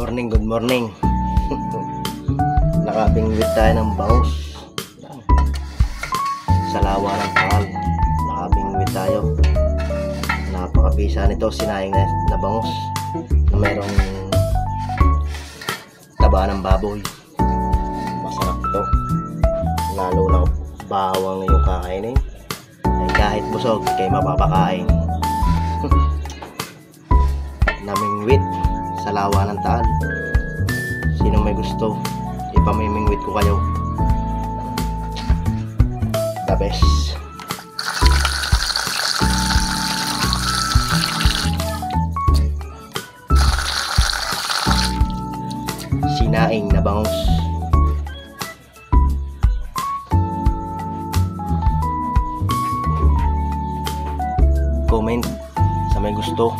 Good morning. Nakabingwit tayo ng bangus. Sa lawa ng Taal. Nakabingwit tayo. Napakabisa nito, sinayang na bangus. Na mayroong taba ng baboy. Masarap ito. Lalo na bawang yung kakainin. Ay kahit busog, kay mapapakain. Namingwit sa lawa ng Taal. Sino may gusto, ipamimingwit ko kayo. The best. Sinaing na bangus. Comment sa may gusto.